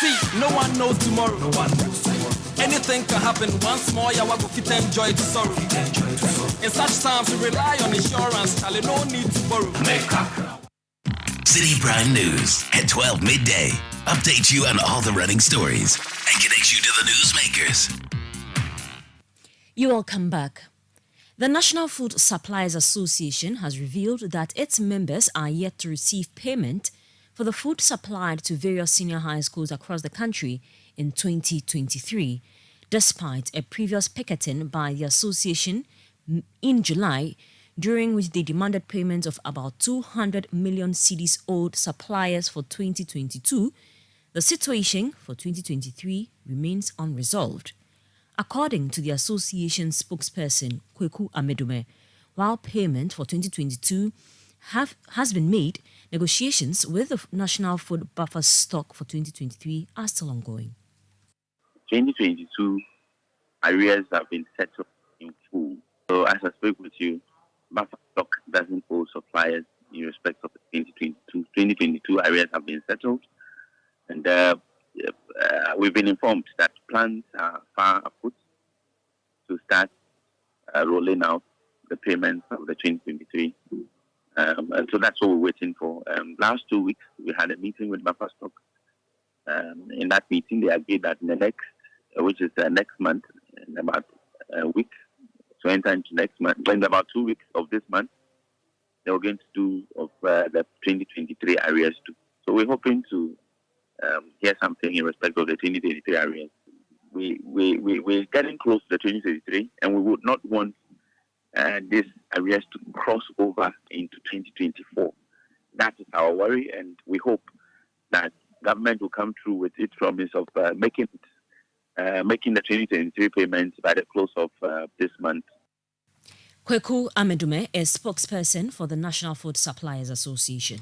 See, no one knows tomorrow. No one knows tomorrow. Anything can happen. Once more, you will fit enjoy to sorrow. In such times, we rely on insurance. Charlie, no need to borrow. Citi Prime News at 12 midday. Updates you on all the running stories and connects you to the newsmakers. You all come back. The National Food Suppliers Association has revealed that its members are yet to receive payment for the food supplied to various senior high schools across the country in 2023, despite a previous picketing by the association in July, during which they demanded payment of about 200 million cedis owed suppliers for 2022. The situation for 2023 remains unresolved. According to the association's spokesperson, Kweku Amedume, while payment for 2022 has been made, negotiations with the National Food Buffer Stock for 2023 are still ongoing. 2022 arrears have been settled in full. So as I spoke with you, buffer stock doesn't owe suppliers in respect of the 2022. 2022 arrears have been settled, and we've been informed that plans are far afoot to start rolling out the payments of the 2023. And so that's what we're waiting for. Last 2 weeks, we had a meeting with Buffer Stock. In that meeting, they agreed that in the next, which is next month, in about a week, to enter into next month, in about 2 weeks of this month, they were going to do of the 2023 areas too. So we're hoping to hear something in respect of the 2023 areas. We're getting close to the 2023, and we would not want these areas to cross over into 2024. That is our worry, and we hope that government will come through with its promise of making the 2023 payments by the close of this month. Kweku Amedume is spokesperson for the National Food Suppliers Association.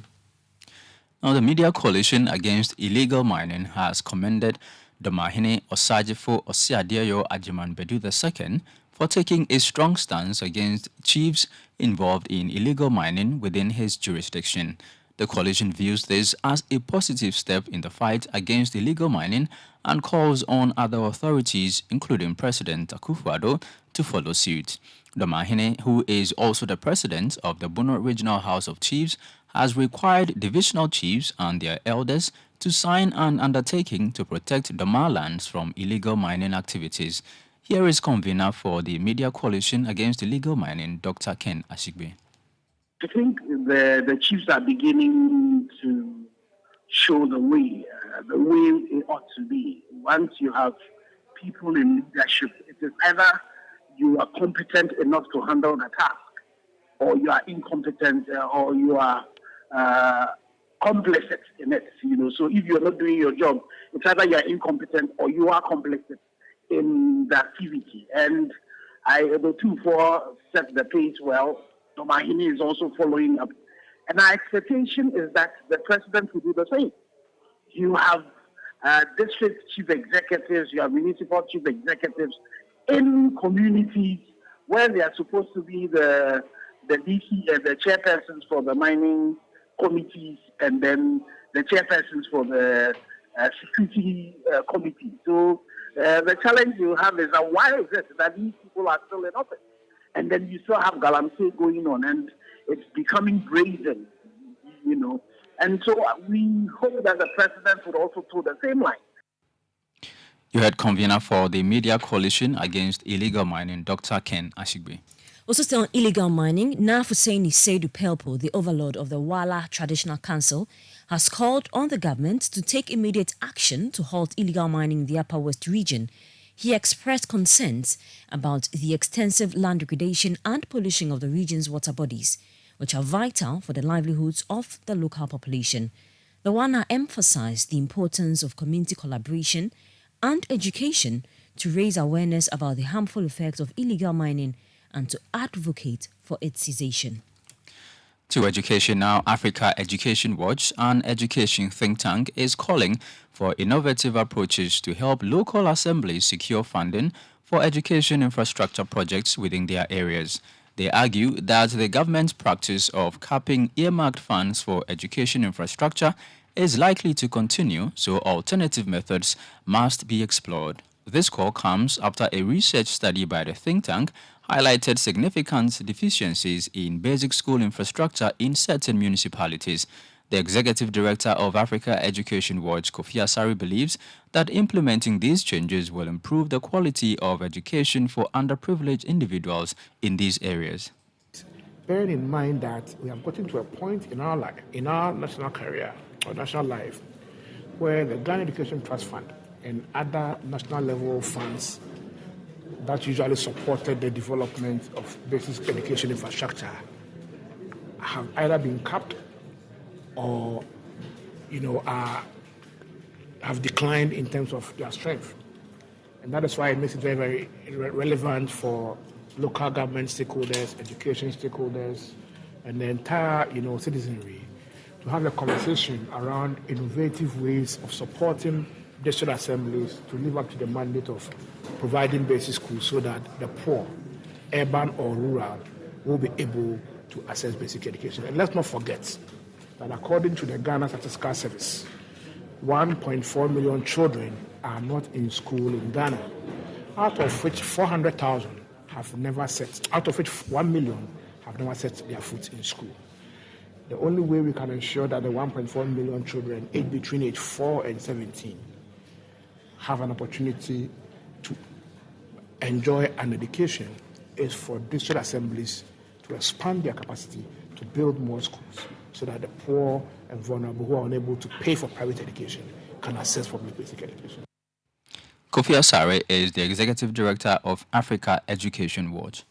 Now, the Media Coalition Against Illegal Mining has commended Domahine Osajifo Osiadeyo Ajiman Bedu II for taking a strong stance against chiefs involved in illegal mining within his jurisdiction. The coalition views this as a positive step in the fight against illegal mining and calls on other authorities, including President Akufo-Addo, to follow suit. Domahine, who is also the president of the Bono Regional House of Chiefs, has required divisional chiefs and their elders to sign an undertaking to protect Doma lands from illegal mining activities. Here is convener for the Media Coalition Against Illegal Mining, Dr. Ken Ashigbe. I think the chiefs are beginning to show the way it ought to be. Once you have people in leadership, it is either you are competent enough to handle the task, or you are incompetent, or you are complicit in it. So if you are not doing your job, it's either you are incompetent or you are complicit in the activity. And the 2-4 set the pace well. Domahine is also following up. And our expectation is that the president will do the same. You have district chief executives, you have municipal chief executives in communities where they are supposed to be the DC, the chairpersons for the mining committees, and then the chairpersons for the security committee. So the challenge you have is that why is it that these people are still in office? And then you still have galamsey going on, and it's becoming brazen, And so we hope that the president would also toe the same line. You heard convener for the Media Coalition Against Illegal Mining, Dr. Ken Ashigbe. Also still on illegal mining, Nafusaini Seidu Pelpo, the overlord of the Wala Traditional Council, has called on the government to take immediate action to halt illegal mining in the Upper West region. He expressed concerns about the extensive land degradation and pollution of the region's water bodies, which are vital for the livelihoods of the local population. The WANA emphasized the importance of community collaboration and education to raise awareness about the harmful effects of illegal mining and to advocate for its cessation. To education now, Africa Education Watch, an education think tank, is calling for innovative approaches to help local assemblies secure funding for education infrastructure projects within their areas. They argue that the government's practice of capping earmarked funds for education infrastructure is likely to continue, so alternative methods must be explored. This call comes after a research study by the think tank highlighted significant deficiencies in basic school infrastructure in certain municipalities. The executive director of Africa Education Watch, Kofi Asari, believes that implementing these changes will improve the quality of education for underprivileged individuals in these areas. Bearing in mind that we have gotten to a point in our life, in our national career or national life, where the Ghana Education Trust Fund and other national level funds that usually supported the development of basic education infrastructure have either been capped or, have declined in terms of their strength. And that is why it makes it very, very relevant for local government stakeholders, education stakeholders, and the entire, citizenry to have a conversation around innovative ways of supporting district assemblies to live up to the mandate of providing basic schools so that the poor, urban or rural, will be able to access basic education. And let's not forget that according to the Ghana Statistical Service, 1.4 million children are not in school in Ghana, out of which 400,000 have never set, out of which 1 million have never set their foot in school. The only way we can ensure that the 1.4 million children aged between age 4 and 17 have an opportunity to enjoy an education is for district assemblies to to expand their capacity to build more schools so that the poor and vulnerable who are unable to pay for private education can access public basic education. Kofi Asare is the Executive Director of Africa Education Watch.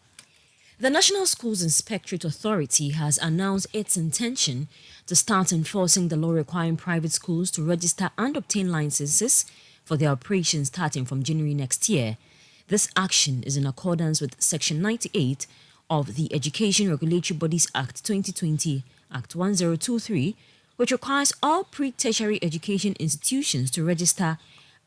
The National Schools Inspectorate Authority has announced its intention to start enforcing the law requiring private schools to register and obtain licenses for their operations starting from January next year. This action is in accordance with Section 98 of the Education Regulatory Bodies Act 2020, Act 1023, which requires all pre-tertiary education institutions to register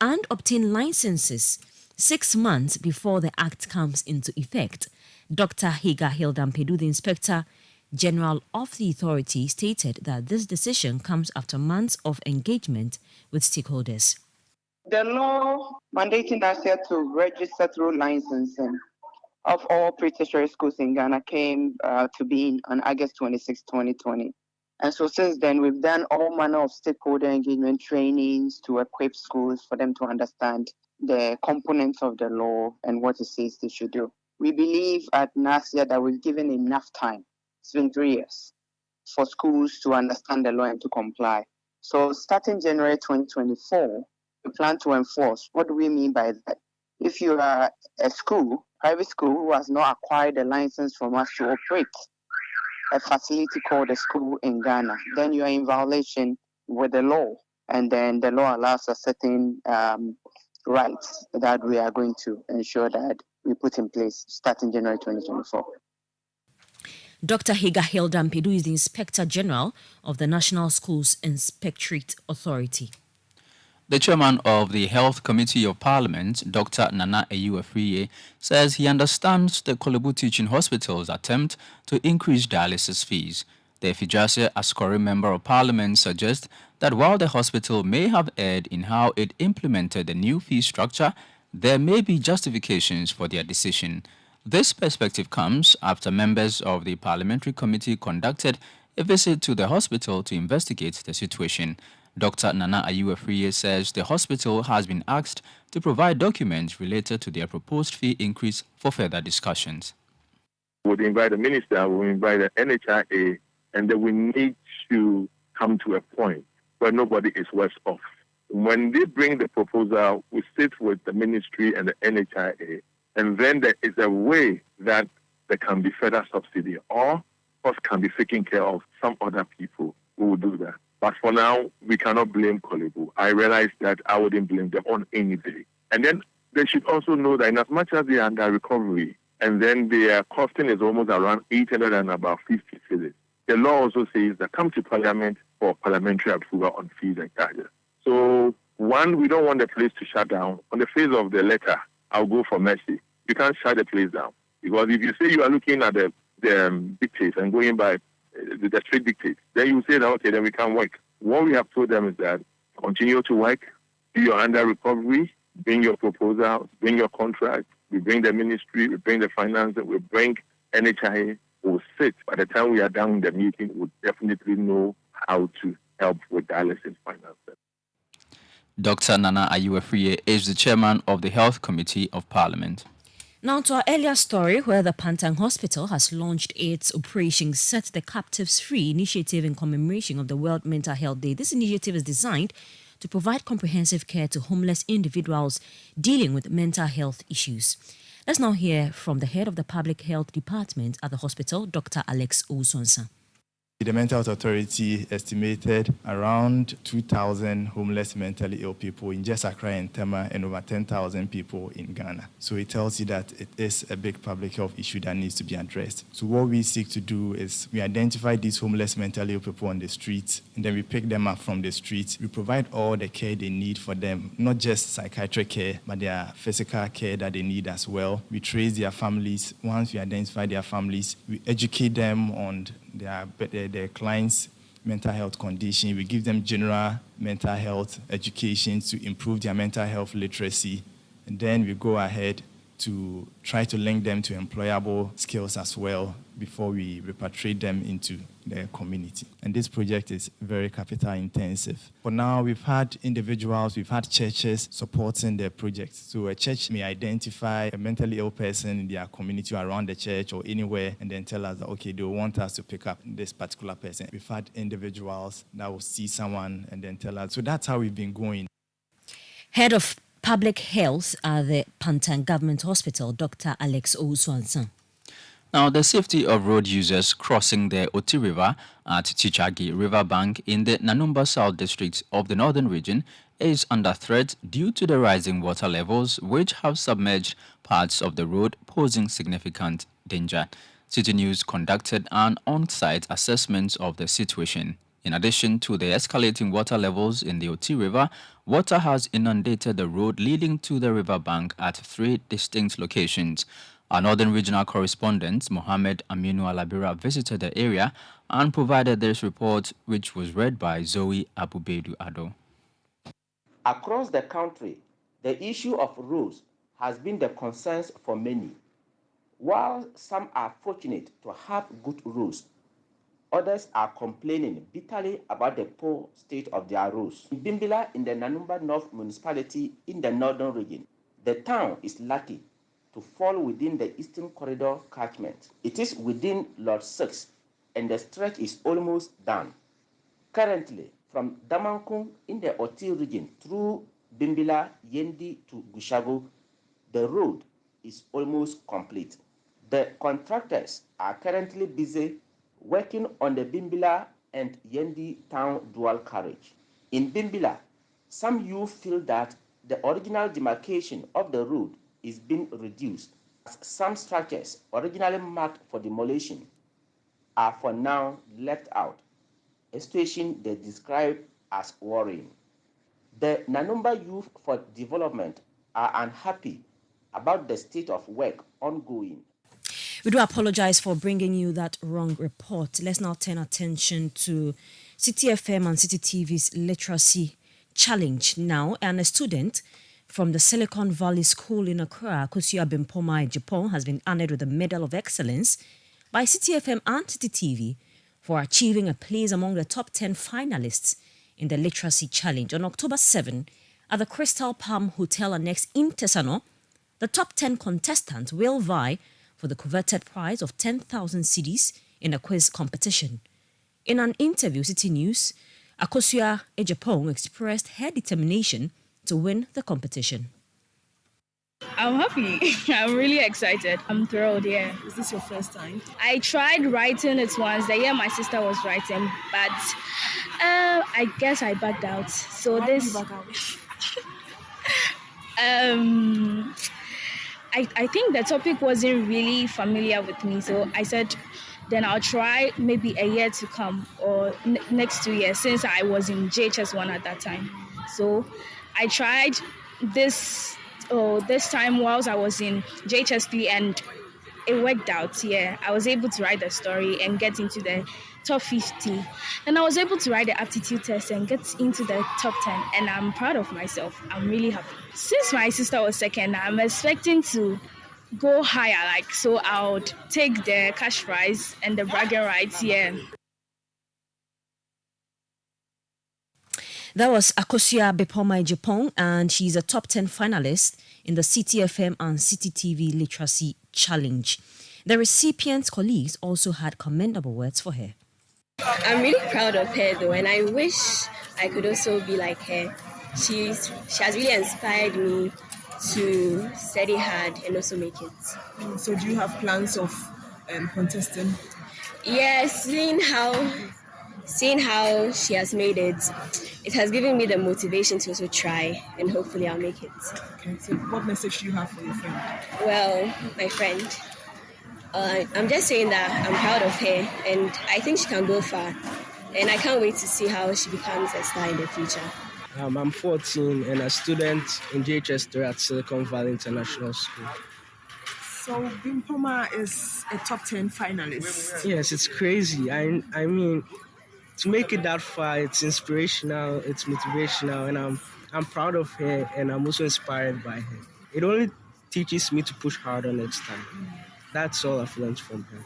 and obtain licenses 6 months before the act comes into effect. Dr. Higa Hildampedu, the Inspector General of the authority, stated that this decision comes after months of engagement with stakeholders. The law mandating NASIA to register through licensing of all pre-tertiary schools in Ghana came to be on August 26, 2020. And so since then, we've done all manner of stakeholder engagement trainings to equip schools for them to understand the components of the law and what it says they should do. We believe at NASIA that we've given enough time, it's been 3 years, for schools to understand the law and to comply. So starting January 2024, we plan to enforce. What do we mean by that? If you are a school, private school, who has not acquired a license from us to operate a facility called a school in Ghana, then you are in violation with the law. And then the law allows us certain rights that we are going to ensure that we put in place starting January 2024. Dr. Higa Hildampedu is the Inspector General of the National Schools Inspectorate Authority. The chairman of the Health Committee of Parliament, Dr. Nana Ayuafriye, says he understands the Kolebu Teaching Hospital's attempt to increase dialysis fees. The Efijase Ascori Member of Parliament suggests that while the hospital may have erred in how it implemented the new fee structure, there may be justifications for their decision. This perspective comes after members of the Parliamentary Committee conducted a visit to the hospital to investigate the situation. Dr. Nana Ayuafriye says the hospital has been asked to provide documents related to their proposed fee increase for further discussions. We would invite the minister, we would invite the NHIA, and then we need to come to a point where nobody is worse off. When they bring the proposal, we sit with the ministry and the NHIA, and then there is a way that there can be further subsidy or cost can be taken care of some other people who will do that. But for now, we cannot blame Kolebu. I realize that I wouldn't blame them on any day. And then they should also know that in as much as they are under recovery, and then their costing is almost around 800 and about 50 cedis. The law also says that come to Parliament for parliamentary approval on fees and charges. So, one, we don't want the place to shut down. On the face of the letter, I'll go for mercy. You can't shut the place down. Because if you say you are looking at the dictates and going by the strict dictates, then you say that, okay, then we can't work. What we have told them is that continue to work, do your under recovery, bring your proposal, bring your contract, we bring the ministry, we bring the finance, we bring NHIA, we'll sit. By the time we are done with the meeting, we'll definitely know how to help with dialysis finance. Dr. Nana Ayuafriye is the chairman of the Health Committee of Parliament. Now to our earlier story, where the Pantang Hospital has launched its Operation Set the Captives Free initiative in commemoration of the World Mental Health Day. This initiative is designed to provide comprehensive care to homeless individuals dealing with mental health issues. Let's now hear from the head of the Public Health Department at the hospital, Dr. Alex Ousonsa. The Mental Health Authority estimated around 2,000 homeless mentally ill people in just Accra and Tema and over 10,000 people in Ghana. So it tells you that it is a big public health issue that needs to be addressed. So what we seek to do is we identify these homeless mentally ill people on the streets, and then we pick them up from the streets. We provide all the care they need for them, not just psychiatric care, but their physical care that they need as well. We trace their families. Once we identify their families, we educate them on their clients' mental health condition. We give them general mental health education to improve their mental health literacy. And then we go ahead to try to link them to employable skills as well before we repatriate them into the community. And this project is very capital intensive. For now, we've had individuals, we've had churches supporting the project. So a church may identify a mentally ill person in their community or around the church or anywhere and then tell us that, okay, they want us to pick up this particular person. We've had individuals that will see someone and then tell us. So that's how we've been going. Head of Public Health at the Pantan Government Hospital, Dr. Alex Owusu-Ansah. Now, the safety of road users crossing the Oti River at Chichagi Riverbank in the Nanumba South District of the Northern Region is under threat due to the rising water levels, which have submerged parts of the road, posing significant danger. Citi News conducted an on-site assessment of the situation. In addition to the escalating water levels in the Oti River, water has inundated the road leading to the riverbank at 3 distinct locations. Our Northern Regional correspondent, Mohammed Aminu Alabira, visited the area and provided this report, which was read by Zoe Abubedu Ado. Across the country, the issue of roads has been the concern for many. While some are fortunate to have good roads, others are complaining bitterly about the poor state of their roads. In Bimbila, in the Nanumba North Municipality in the Northern Region, the town is lucky to fall within the Eastern Corridor catchment. It is within Lot 6 and the stretch is almost done. Currently, from Damankung in the Oti region through Bimbila, Yendi to Gushago, the road is almost complete. The contractors are currently busy working on the Bimbila and Yendi town dual carriage. In Bimbila, some youth feel that the original demarcation of the road is being reduced, as some structures originally marked for demolition are for now left out, a situation they describe as worrying. The Nanumba Youth for Development are unhappy about the state of work ongoing. We do apologize for bringing you that wrong report. Let's now turn attention to Citi FM and Citi TV's literacy challenge now. And a student from the Silicon Valley School in Accra, Kusia Bimpoma, Japan, has been honored with a Medal of Excellence by Citi FM and Citi TV for achieving a place among the top 10 finalists in the literacy challenge. On October 7, at the Crystal Palm Hotel Annex in Tesano, the top 10 contestants will vie for the coveted prize of 10,000 cedis in a quiz competition. In an interview, Citi News, Akosua Ejapong expressed her determination to win the competition. I'm happy. I'm really excited. I'm thrilled, yeah. Is this your first time? I tried writing it once, the year my sister was writing, but I guess I backed out. So Why did you back out? I think the topic wasn't really familiar with me, so I said then I'll try maybe a year to come or next 2 years, since I was in JHS1 at that time. So I tried this time whilst I was in JHS3 and it worked out. Yeah, I was able to write the story and get into the top 50. And I was able to write the aptitude test and get into the top 10. And I'm proud of myself. I'm really happy. Since my sister was second, I'm expecting to go higher. So I would take the cash prize and the bragging rights. Yeah. That was Akosua Bepoma Ejapong, and she's a top 10 finalist in the Citi FM and Citi TV Literacy Challenge. The recipient's colleagues also had commendable words for her. I'm really proud of her though, and I wish I could also be like her. She has really inspired me to study hard and also make it. So do you have plans of contesting? Yeah, seeing how she has made it, it has given me the motivation to also try, and hopefully I'll make it. Okay, so what message do you have for your friend? Well, my friend, I'm just saying that I'm proud of her, and I think she can go far, and I can't wait to see how she becomes a star in the future. I'm 14 and a student in JHS3 at Silicon Valley International School. So Bimpoma is a top 10 finalist. Yes, it's crazy. I mean, to make it that far, it's inspirational, it's motivational, and I'm proud of her, and I'm also inspired by her. It only teaches me to push harder next time. That's all I've learned from her.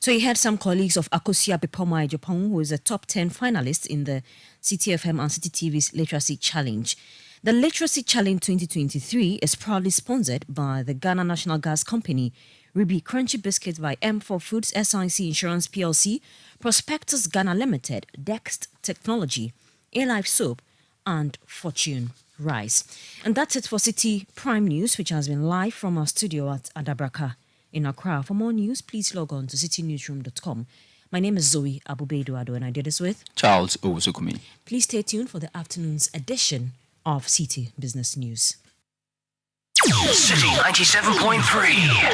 So you had some colleagues of Akosia Bepoma Ejopong, who is a top 10 finalist in the Citi FM and Citi TV's Literacy Challenge. The Literacy Challenge 2023 is proudly sponsored by the Ghana National Gas Company, Ruby Crunchy Biscuits by M4 Foods, SIC Insurance PLC, Prospectus Ghana Limited, Dext Technology, A-Life Soap, and Fortune Rice. And that's it for Citi Prime News, which has been live from our studio at Adabraka in Accra. For more news, please log on to citinewsroom.com. My name is Zoe Abubeduado, and I did this with Charles Owusukumi. Please stay tuned for the afternoon's edition of Citi Business News. Citi 97.3.